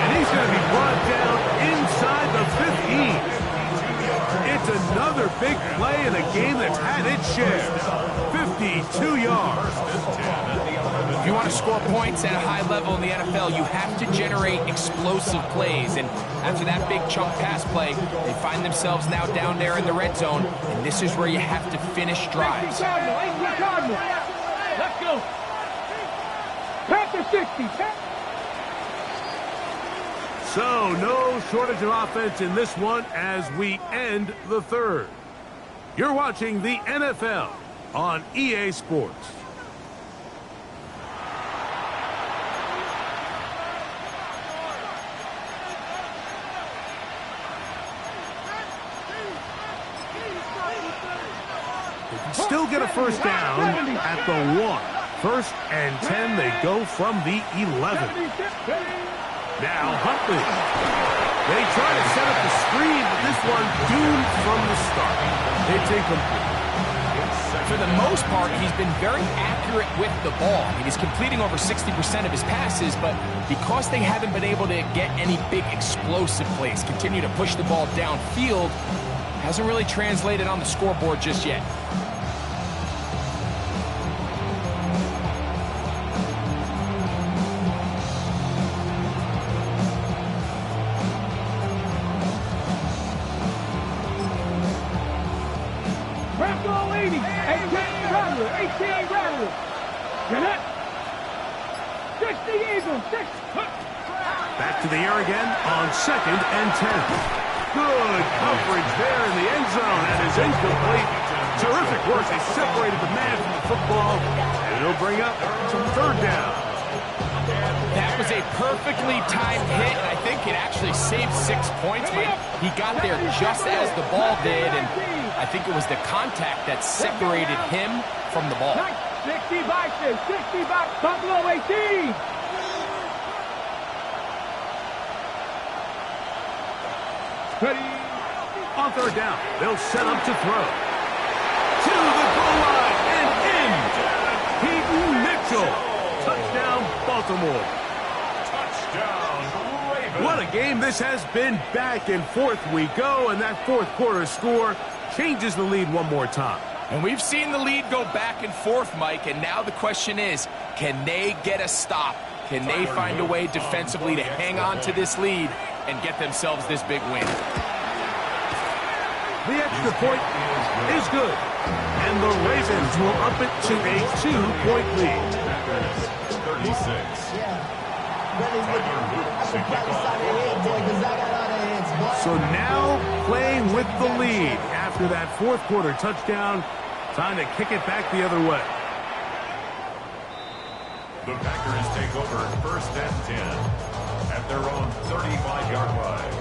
And he's going to be brought down inside the 15. It's another big play in a game that's had its share. 52 yards. If you want to score points at a high level in the NFL, you have to generate explosive plays. And after that big chunk pass play, they find themselves now down there in the red zone. And this is where you have to finish drives. Let's go. Panther 60. So, no shortage of offense in this one as we end the third. You're watching the NFL on EA Sports. They can still get a first down at the 1. First and 10, they go from the 11. Now Huntley. They try to set up the screen, but this one doomed from the start. It's incomplete. For the most part, he's been very accurate with the ball. I mean, he's completing over 60% of his passes, but because they haven't been able to get any big explosive plays, continue to push the ball downfield, hasn't really translated on the scoreboard just yet. Rambo 80. 18 Rattler. Get it. 60 Eagles. 6. Back to the air again on second and 10. Good coverage there in the end zone. That is incomplete. Terrific work. They separated the man from the football, and it'll bring up some third down. That was a perfectly timed hit, and I think it actually saved 6 points, but he got there just as the ball did, and I think it was the contact that separated him from the ball. 60 Bison. 60 Buffalo 18. On third down, they'll set up to throw. To the goal line and in. Peyton Mitchell. Touchdown, Baltimore. Touchdown, Ravens. What a game this has been. Back and forth we go, and that fourth quarter score changes the lead one more time. And we've seen the lead go back and forth, Mike, and now the question is, can they get a stop? Can they find a way defensively to hang on to this lead and get themselves this big win? The extra point is good, and the Ravens will up it to a 2-point lead. 36. So now playing with the lead after that fourth quarter touchdown. Time to kick it back the other way. The Packers take over 1st and 10 at their own 35-yard line.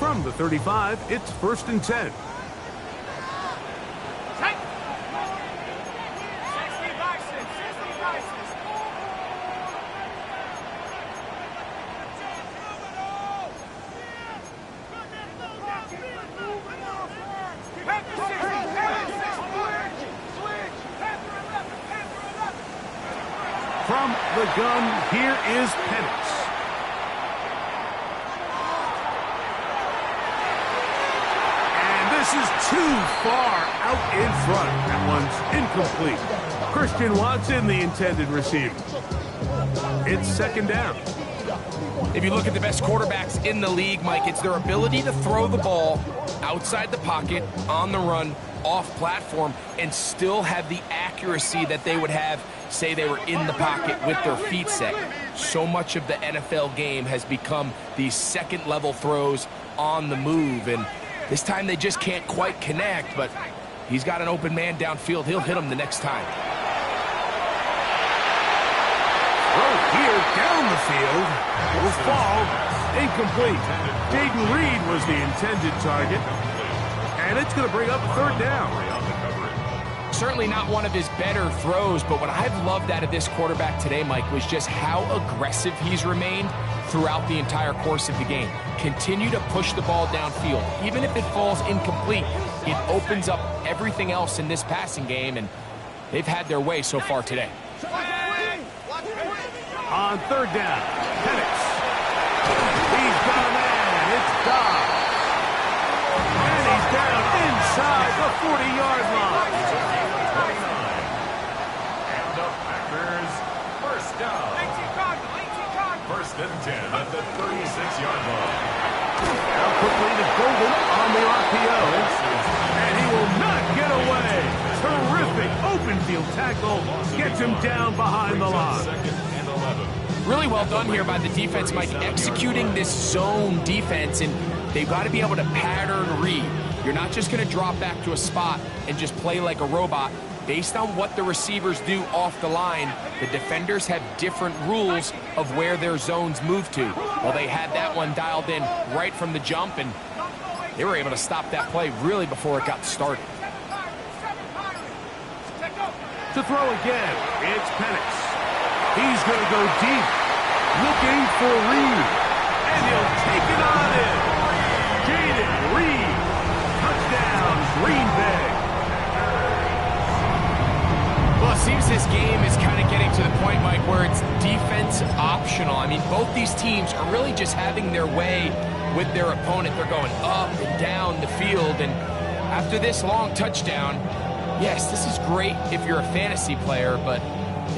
From the 35, it's 1st and 10. From the gun, here is Penix. And this is too far out in front. That one's incomplete. Christian Watson, the intended receiver. It's 2nd down. If you look at the best quarterbacks in the league, Mike, it's their ability to throw the ball outside the pocket, on the run, off platform, and still have the accuracy that they would have, say they were in the pocket with their feet set. So much of the NFL game has become these second-level throws on the move, and this time they just can't quite connect, but he's got an open man downfield. He'll hit him the next time. Throw here down the field. Will fall. Incomplete. Jaden Reed was the intended target, and it's going to bring up 3rd down. Certainly not one of his better throws, but what I've loved out of this quarterback today, Mike, was just how aggressive he's remained throughout the entire course of the game. Continue to push the ball downfield. Even if it falls incomplete, it opens up everything else in this passing game, and they've had their way so far today. On 3rd down, Penix. He's got a man. It's Dobbs. And he's down inside the 40-yard line. And the Packers, 1st down. 1st and 10 at the 36-yard line. Now quickly to Golden on the RPO. And he will not get away. Terrific open field tackle. Gets him down behind the line. 2nd and 11. Really well done here by the defense, Mike, executing this zone defense, and they've got to be able to pattern read. You're not just going to drop back to a spot and just play like a robot. Based on what the receivers do off the line, the defenders have different rules of where their zones move to. Well, they had that one dialed in right from the jump, and they were able to stop that play really before it got started. To throw again, it's Penix. He's going to go deep, looking for Reed, and he'll take it on in. Jaden Reed, touchdown, Green Bay. Well, it seems this game is kind of getting to the point, Mike, where it's defense optional. I mean, both these teams are really just having their way with their opponent. They're going up and down the field, and after this long touchdown, yes, this is great if you're a fantasy player, but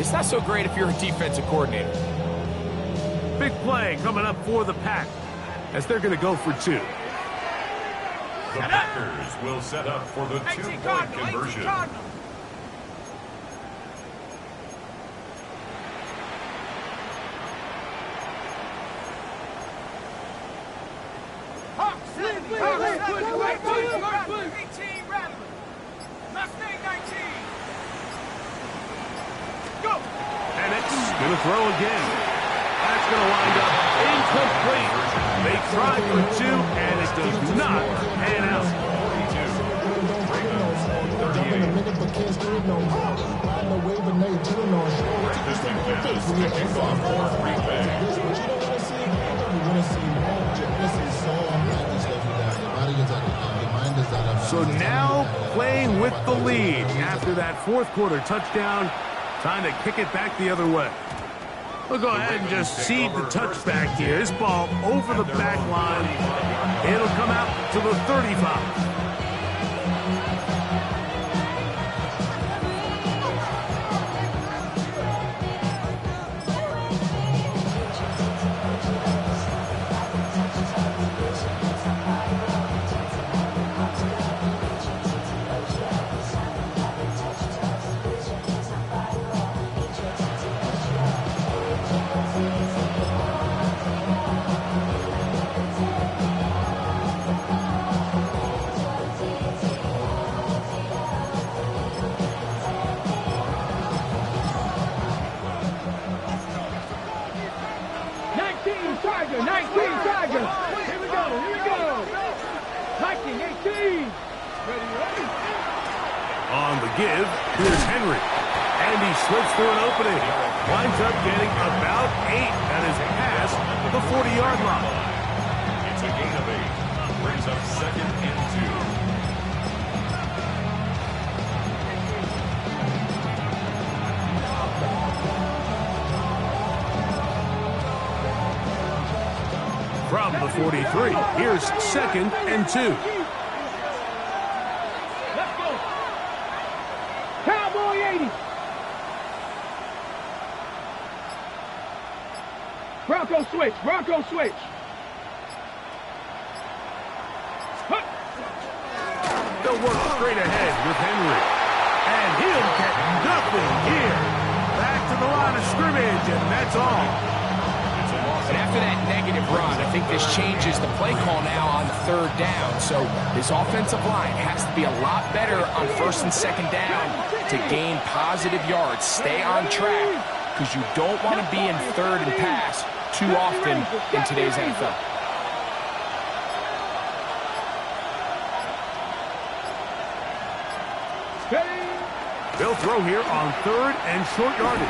it's not so great if you're a defensive coordinator. Big play coming up for the Pack as they're going to go for 2. The Packers will set up for the 2-point conversion. Going to throw again. That's going to wind up incomplete. They tried for 2, and it does not pan out. So now playing with the lead after that fourth quarter touchdown. Time to kick it back the other way. We'll go ahead and just cede the touchback here. This ball over the back line. It'll come out to the 35. On the give, here's Henry. And he slips through an opening. Winds up getting about 8 at his past the 40-yard line. It's a gain of 8. Brings up 2nd and 2. From the 43, here's 2nd and 2. Bronco switch, Bronco switch. They'll work straight ahead with Henry. And he'll get nothing here. Back to the line of scrimmage, and that's all. And after that negative run, I think this changes the play call now on 3rd down. So this offensive line has to be a lot better on 1st and 2nd down to gain positive yards. Stay on track, because you don't want to be in 3rd and pass too often in today's NFL. They'll throw here on 3rd and short yardage.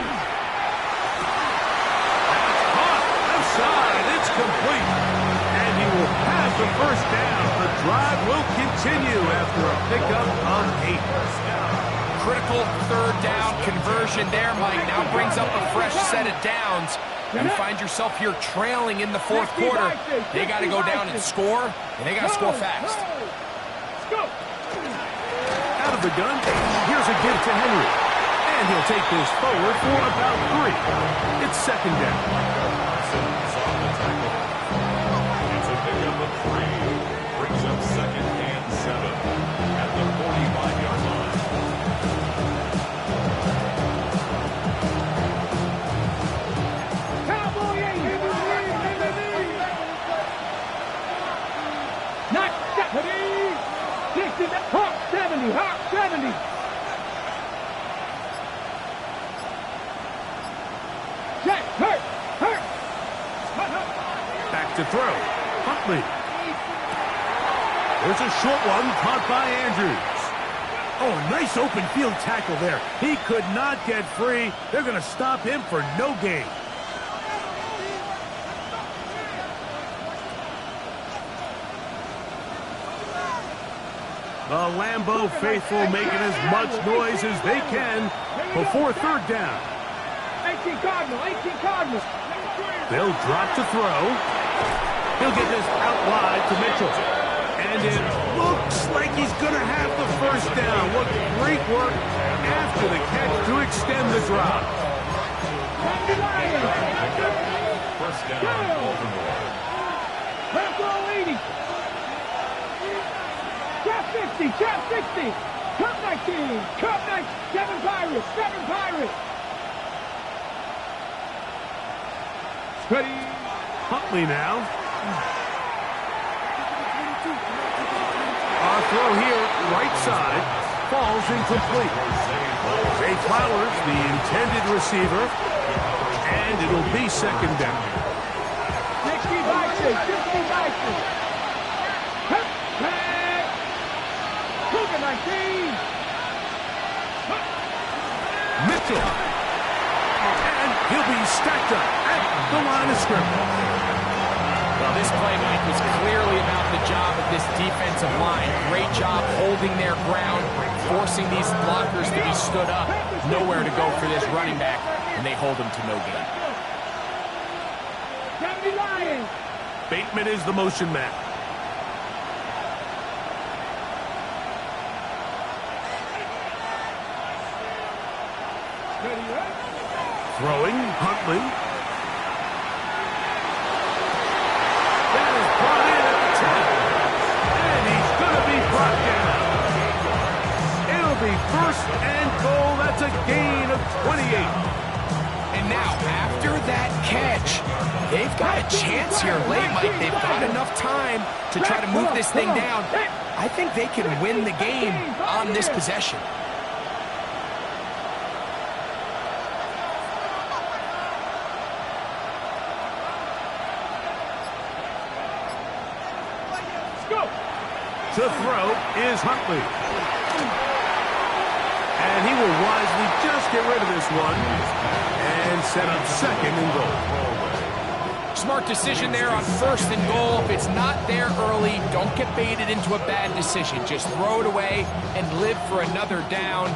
That's caught. Left side. It's complete. And he will have the 1st down. The drive will continue after a pickup of 8. Critical 3rd down conversion there, Mike. Now brings up a fresh set of downs. You find yourself here trailing in the 4th quarter. They got to go down and score, and they got to score fast. Out of the gun, here's a give to Henry. And he'll take this forward for about 3. It's 2nd down. It's a pickup of 3. Brings up 2nd and 7 at the 45-yard line. Hawk 70, Hawk 70. Jack, hurt. Back to throw. Huntley. There's a short one caught by Andrews. Oh, a nice open field tackle there. He could not get free. They're going to stop him for no gain. The Lambeau faithful making as much noise as they can before 3rd down. 18 Cardinal. They'll drop to throw. He'll get this out wide to Mitchell. And it looks like he's going to have the 1st down. What great work after the catch to extend the drive. 1st down, Baltimore. Bronco 80. Trap 60. Cup 19. 7 Pirates. Ready. Huntley now. Our throw here, right side, falls incomplete. Zay Flowers, the intended receiver, and it'll be 2nd down. 60 Bison. Cougar 19. Mitchell. And he'll be stacked up at the line of scrimmage. Well, this play, Mike, was clearly about the job of this defensive line. Great job holding their ground, forcing these blockers to be stood up. Nowhere to go for this running back, and they hold him to no gain. Lions. Bateman is the motion man. Ready, right? Throwing, Huntley. That is brought in at the 10. And he's going to be brought down. It'll be first and goal. That's a gain of 28. And now, after that catch, they've got a chance here late, Mike. They've got enough time to try to move this thing down. I think they can win the game on this possession. To throw is Huntley. And he will wisely just get rid of this one and set up second and goal. Smart decision there on first and goal. If it's not there early, don't get baited into a bad decision. Just throw it away and live for another down.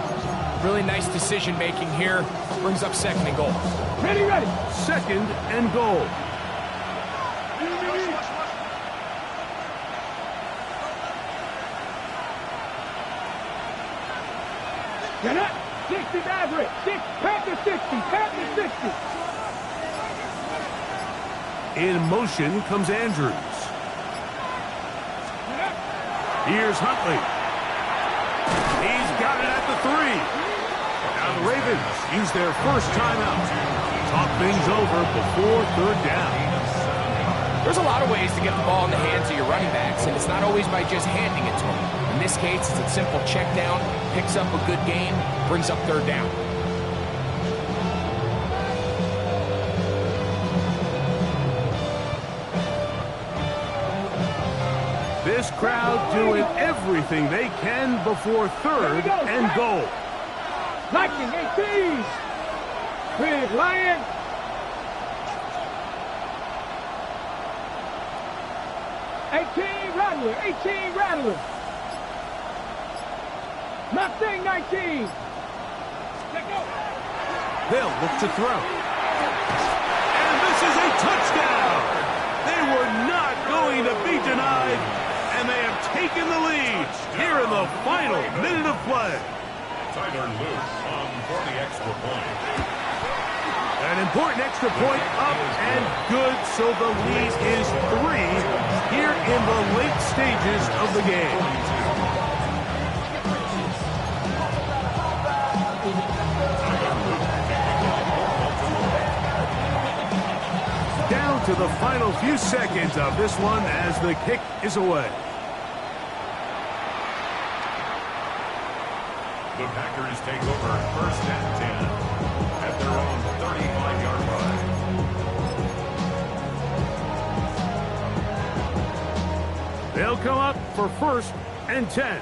Really nice decision making here. Brings up second and goal. Ready, ready. Second and goal. Get up. 60 Maverick. Panther 60. Panther 60. In motion comes Andrews. Here's Huntley. He's got it at the 3. Now the Ravens use their first timeout. Talk things over before third down. There's a lot of ways to get the ball in the hands of your running backs, and it's not always by just handing it to them. In this case, it's a simple check down, picks up a good gain, brings up third down. This crowd doing everything they can before third and goal. Lightning 18. Big Lion. Rattler. 18 Rattler. Mustang 19. They'll look to throw. And this is a touchdown. They were not going to be denied, and they have taken the lead here in the final minute of play. Tyler Luke for the extra point. An important extra point up and good, so the lead is 3 here in the late stages of the game. Down to the final few seconds of this one as the kick is away. The Packers take over first and 10 at their own 35-yard line. They'll come up for first and 10.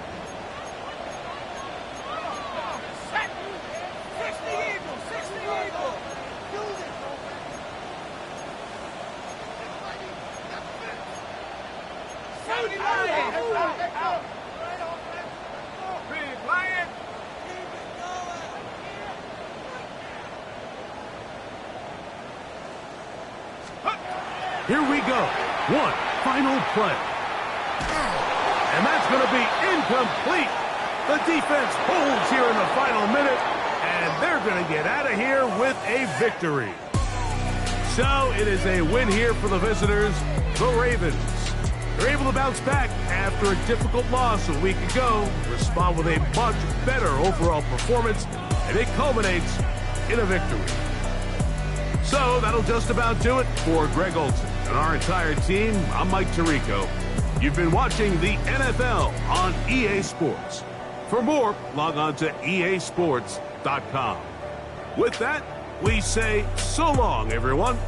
Here we go. One final play. And that's going to be incomplete. The defense holds here in the final minute, and they're going to get out of here with a victory. So it is a win here for the visitors, the Ravens. They're able to bounce back after a difficult loss a week ago, respond with a much better overall performance, and it culminates in a victory. So that'll just about do it for Greg Olson and our entire team. I'm Mike Tirico. You've been watching the NFL on EA Sports. For more, log on to easports.com. With that, we say so long, everyone.